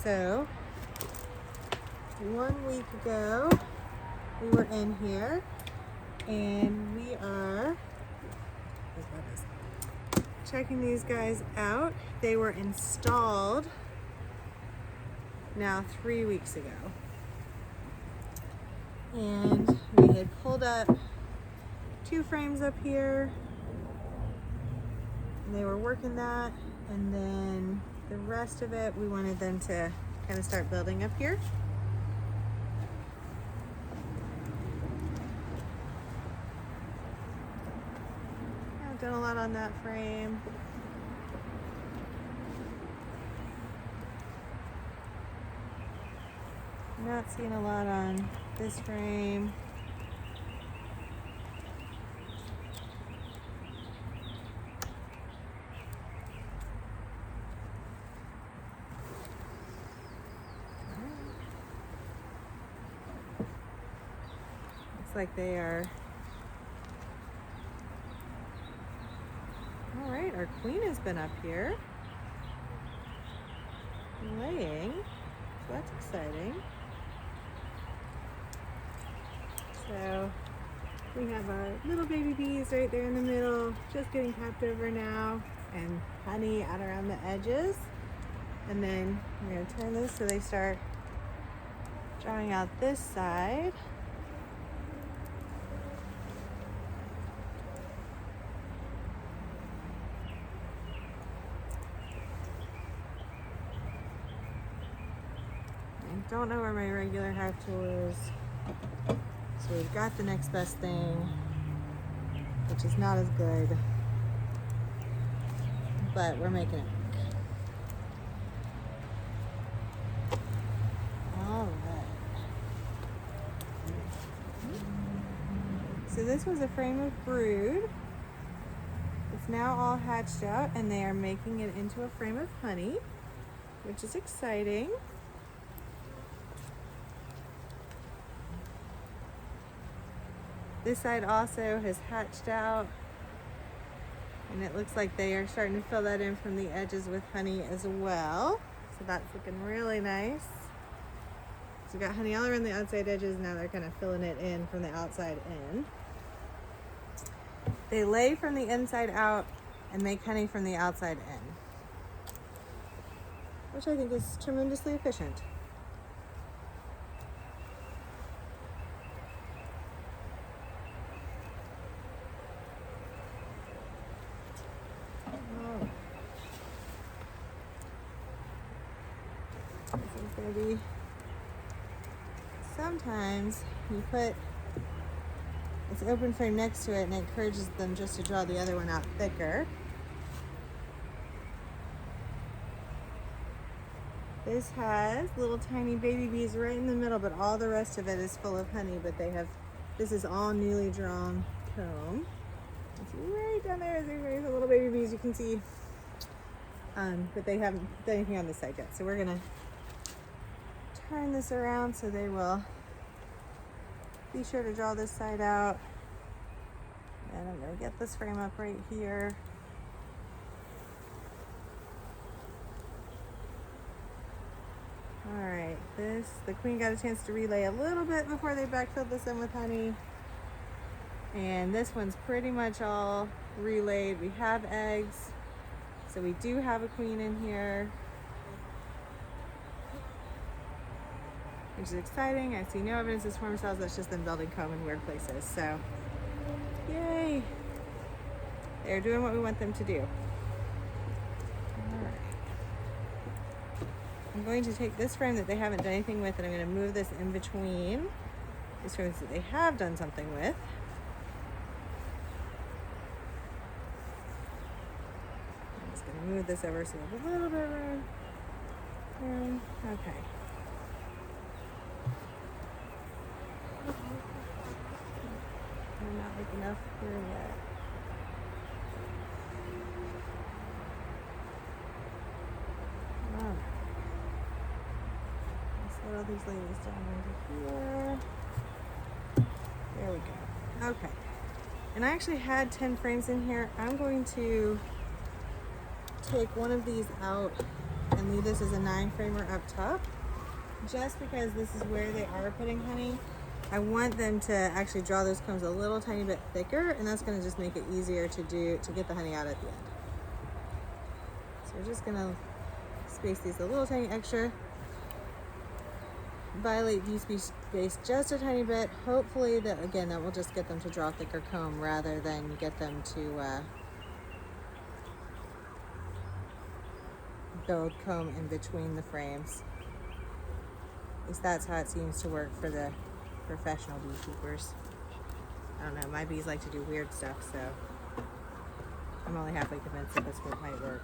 So 1 week ago, we were in here and we are checking these guys out. They were installed now 3 weeks ago. And we had pulled up 2 frames up here. And they were working that. And then the rest of it, we wanted them to kind of start building up here. I've done a lot on that frame. Not seeing a lot on this frame. Looks like they are. All right, our queen has been up here laying, so that's exciting. So we have our little baby bees right there in the middle, just getting capped over now, and honey out around the edges. And then we're going to turn this so they start drawing out this side. I don't know where my regular hive tool is. So we've got the next best thing, which is not as good, but we're making it work. All right. So this was a frame of brood. It's now all hatched out and they are making it into a frame of honey, which is exciting. This side also has hatched out, and it looks like they are starting to fill that in from the edges with honey as well. So that's looking really nice. So we got honey all around the outside edges. Now they're kind of filling it in from the outside in. They lay from the inside out and make honey from the outside in, which I think is tremendously efficient. Maybe sometimes you put this open frame next to it and it encourages them just to draw the other one out thicker. This has little tiny baby bees right in the middle, but all the rest of it is full of honey, but they have, this is all newly drawn comb. It's right down there, there's the little baby bees you can see. But they haven't done anything on this side yet. So we're gonna turn this around so they will be sure to draw this side out. And I'm going to get this frame up right here. All right, the queen got a chance to relay a little bit before they backfilled this in with honey. And this one's pretty much all relayed. We have eggs, so we do have a queen in here, which is exciting. I see no evidence of swarm cells. That's just them building comb in weird places. So, yay! They're doing what we want them to do. All right. I'm going to take this frame that they haven't done anything with, and I'm going to move this in between these frames that they have done something with. I'm just going to move this over so we have a little bit of room. Okay. Not like enough here yet. Alright. Let's let all these ladies down into here. There we go. Okay. And I actually had 10 frames in here. I'm going to take one of these out and leave this as a 9-framer up top, just because this is where they are putting honey. I want them to actually draw those combs a little tiny bit thicker, and that's going to just make it easier to get the honey out at the end. So we're just going to space these a little tiny extra. Violate these space just a tiny bit. Hopefully that will just get them to draw a thicker comb rather than get them to build comb in between the frames. At least that's how it seems to work for the professional beekeepers. I don't know, my bees like to do weird stuff, so I'm only halfway convinced that that's what might work.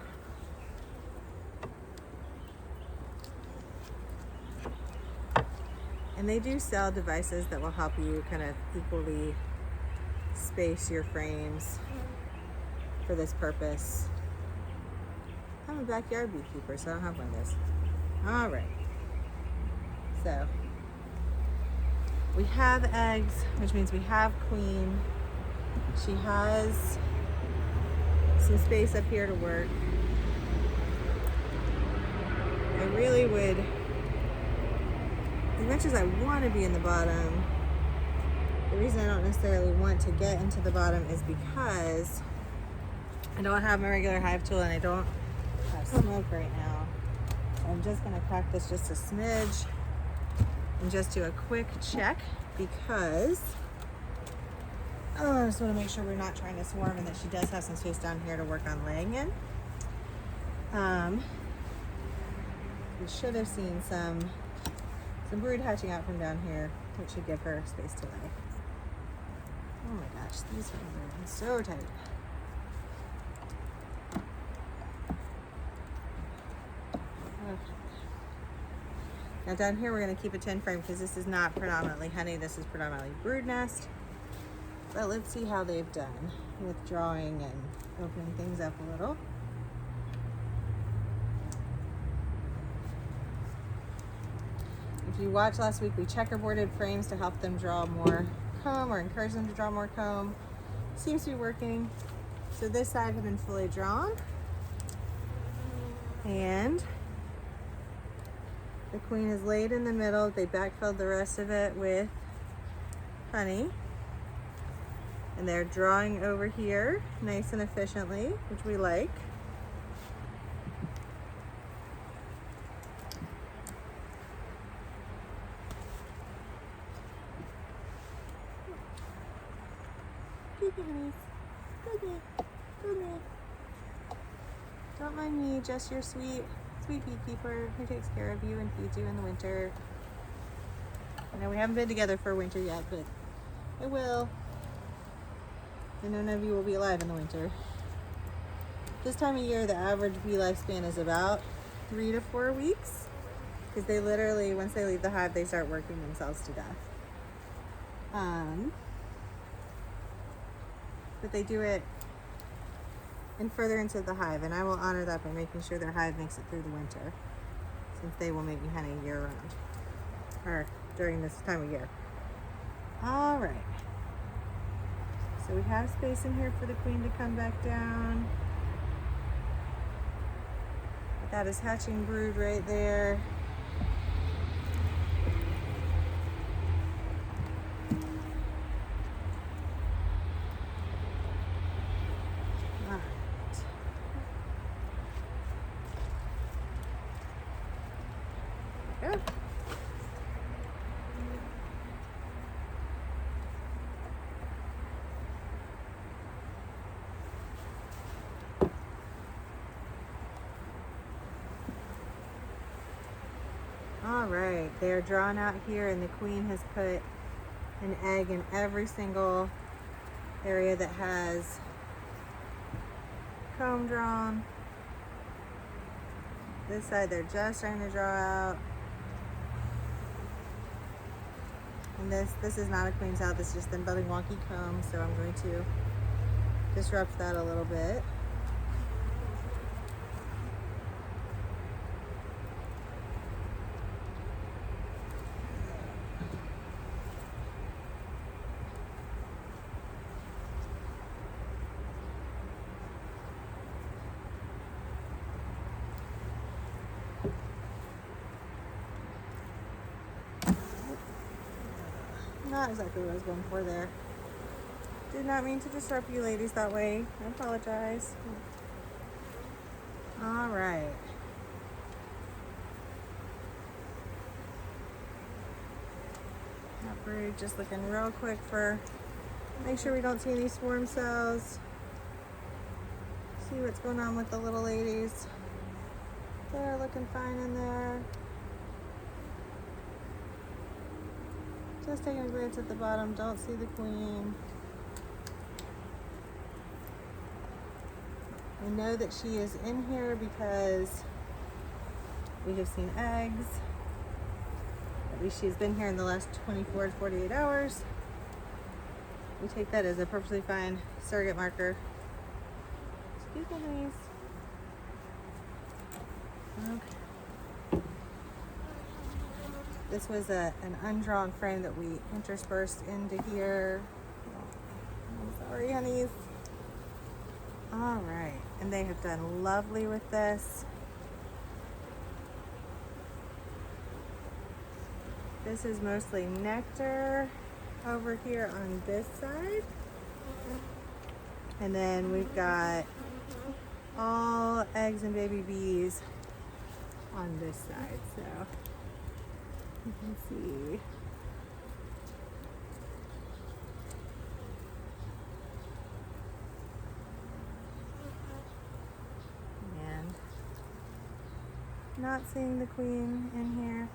And they do sell devices that will help you kind of equally space your frames for this purpose. I'm a backyard beekeeper, so I don't have one of those. All right. So we have eggs, which means we have queen. She has some space up here to work. I really would, as much as I want to be in the bottom, the reason I don't necessarily want to get into the bottom is because I don't have my regular hive tool and I don't have smoke right now. So I'm just going to crack this just a smidge and just do a quick check, because I just want to make sure we're not trying to swarm and that she does have some space down here to work on laying in. We should have seen some brood hatching out from down here, which should give her space to lay. Oh my gosh, these are so tight. Now down here we're going to keep a 10 frame because this is not predominantly honey, this is predominantly brood nest. But let's see how they've done with drawing and opening things up a little. If you watched last week, we checkerboarded frames to help them draw more comb or encourage them to draw more comb. Seems to be working. So this side has been fully drawn. And the queen is laid in the middle. They backfilled the rest of it with honey. And they're drawing over here nice and efficiently, which we like. Don't mind me, just your sweet beekeeper who takes care of you and feeds you in the winter. I know we haven't been together for winter yet, but it will. I know none of you will be alive in the winter. This time of year, the average bee lifespan is about 3 to 4 weeks, because they literally, once they leave the hive, they start working themselves to death. But they do it in furtherance of the hive, and I will honor that by making sure their hive makes it through the winter, since they will make me honey year-round, or during this time of year. All right. So we have space in here for the queen to come back down. That is hatching brood right there. All right. There we go. All right, they're drawn out here, and the queen has put an egg in every single area that has comb drawn. This side they're just starting to draw out. And this is not a queen's out, this is just them building wonky comb, so I'm going to disrupt that a little bit. Not exactly what I was going for there. Did not mean to disrupt you ladies that way. I apologize. All right. That brood just looking real quick for, make sure we don't see any swarm cells. See what's going on with the little ladies. They're looking fine in there. Just taking a glance at the bottom, don't see the queen. I know that she is in here because we have seen eggs. At least she's been here in the last 24 to 48 hours. We take that as a perfectly fine surrogate marker. Excuse me, please. Okay. This was an undrawn frame that we interspersed into here. I'm sorry, honeys. All right, and they have done lovely with this. This is mostly nectar over here on this side. And then we've got all eggs and baby bees on this side, so you can see. And not seeing the queen in here.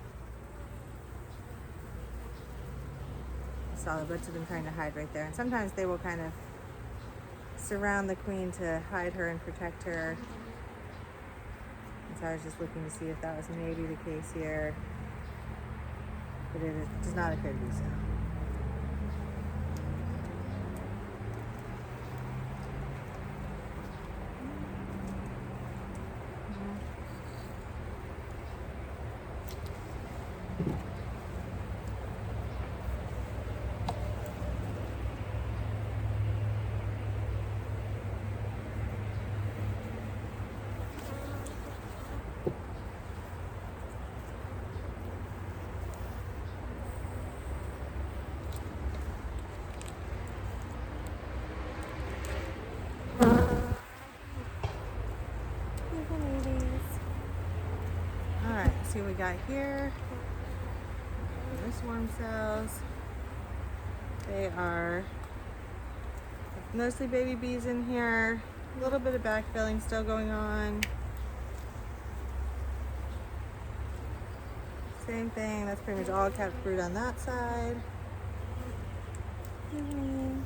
I saw a bunch of them trying to hide right there, and sometimes they will kind of surround the queen to hide her and protect her. And so I was just looking to see if that was maybe the case here, but it does not appear to be so. Alright, see what we got here. The swarm cells. They are mostly baby bees in here. A little bit of backfilling still going on. Same thing, that's pretty much all capped brood on that side. I'm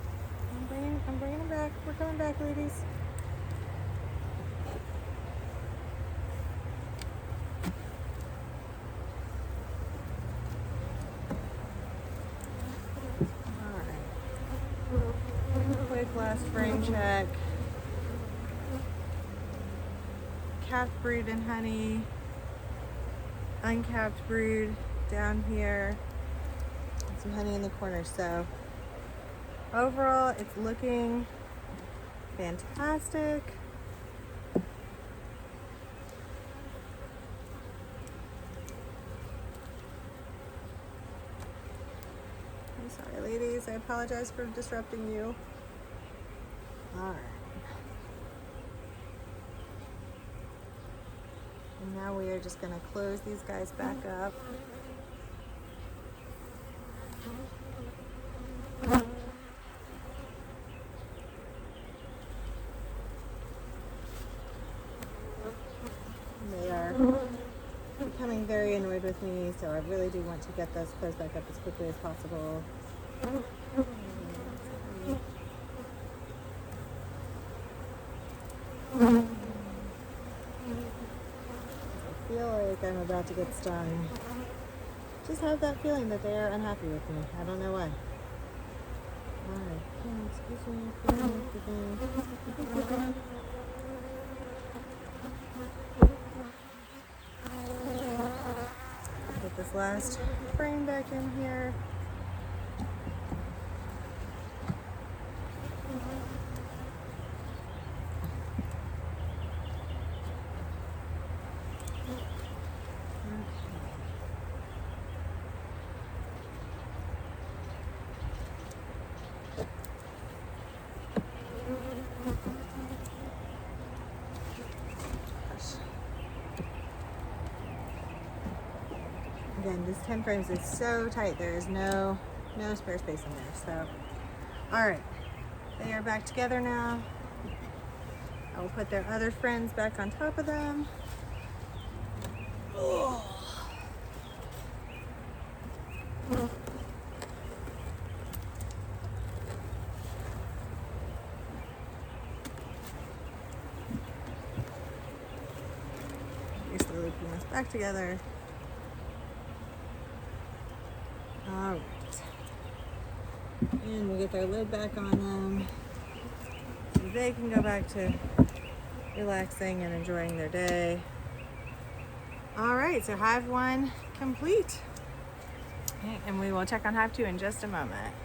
bringing them back. We're coming back, ladies. Last frame check. Capped brood and honey. Uncapped brood down here. And some honey in the corner. So overall, it's looking fantastic. I'm sorry, ladies. I apologize for disrupting you. All right. And now we are just going to close these guys back up. They are becoming very annoyed with me, so I really do want to get those closed back up as quickly as possible. I feel like I'm about to get stung. Just have that feeling that they are unhappy with me. I don't know why. Alright, excuse me. Put this last frame back in here. Again, this 10 frames is so tight. There is no spare space in there. So, all right, they are back together now. I will put their other friends back on top of them. Oh. You're slowly putting this back together. All right. And we'll get their lid back on them so they can go back to relaxing and enjoying their day. All right, so hive 1 complete. Okay, and we will check on hive 2 in just a moment.